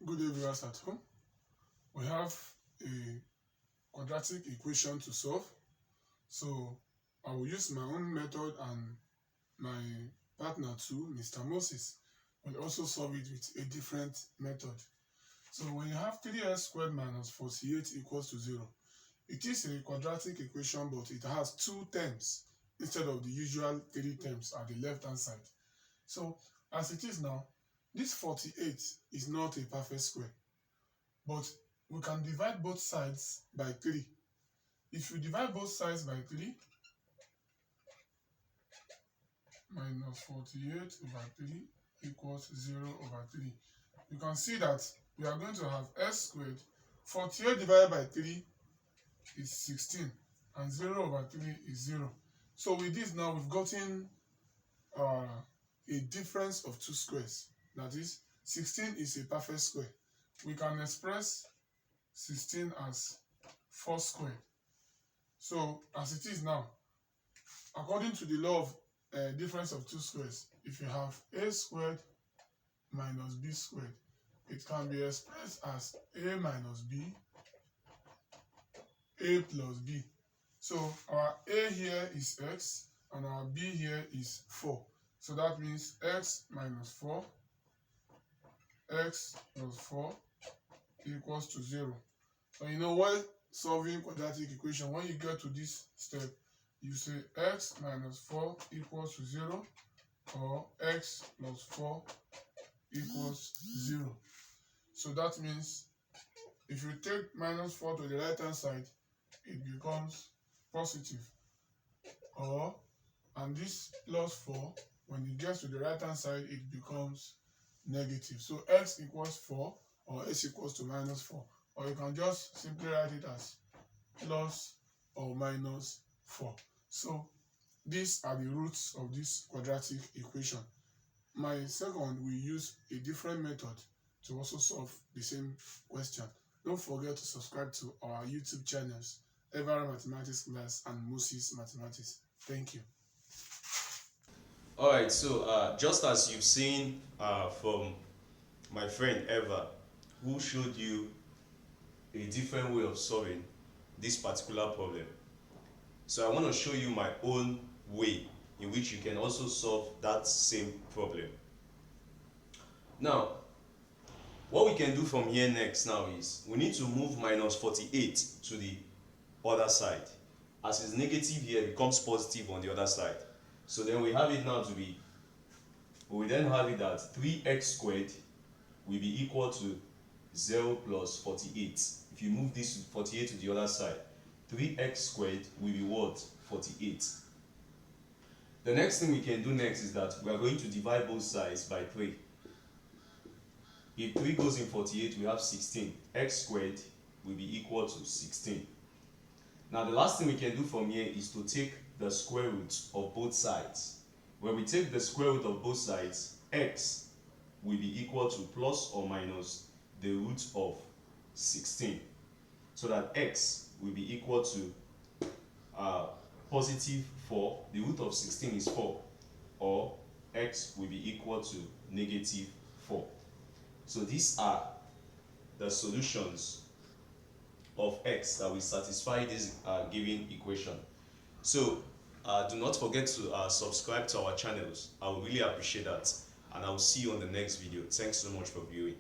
Good day, viewers at home. We have a quadratic equation to solve. So I will use my own method, and my partner too, Mr. Moses, will also solve it with a different method. So when you have 3x squared minus 48 equals to 0, it is a quadratic equation, but it has two terms instead of the usual three terms at the left hand side. So as it is now, this 48 is not a perfect square, but we can divide both sides by 3. If you divide both sides by 3, minus 48 over 3 equals 0 over 3. You can see that we are going to have s squared. 48 divided by 3 is 16, and 0 over 3 is 0. So with this now, we've gotten a difference of two squares. That is, 16 is a perfect square. We can express 16 as 4 squared. So as it is now, according to the law of difference of two squares, if you have a squared minus b squared, it can be expressed as a minus b, a plus b. So our a here is x, and our b here is 4. So that means x minus 4, x plus 4 equals to 0. So you know, while solving quadratic equation, when you get to this step, you say x minus 4 equals to 0, or x plus 4 equals 0. So that means if you take minus 4 to the right hand side, it becomes positive. And this plus 4, when it gets to the right hand side, it becomes negative. So x equals 4, or x equals to minus 4. Or you can just simply write it as plus or minus 4. So these are the roots of this quadratic equation. My second will use a different method to also solve the same question. Don't forget to subscribe to our YouTube channels, Ever Mathematics Class and Moses Mathematics. Thank you. Alright, so just as you've seen from my friend Eva, who showed you a different way of solving this particular problem. So I want to show you my own way in which you can also solve that same problem. Now, what we can do from here next now is we need to move minus 48 to the other side. As it's negative here, it becomes positive on the other side. So then we have it now to be, we then have it that 3x squared will be equal to 0 plus 48. If you move this 48 to the other side, 3x squared will be what? 48. The next thing we can do next is that we are going to divide both sides by 3. If 3 goes in 48, we have 16. X squared will be equal to 16. Now the last thing we can do from here is to take the square root of both sides. When we take the square root of both sides, x will be equal to plus or minus the root of 16. So that x will be equal to positive 4. The root of 16 is 4. Or x will be equal to negative 4. So these are the solutions of x that will satisfy this given equation. So do not forget to subscribe to our channels. I would really appreciate that, and I will see you on the next video. Thanks so much for viewing.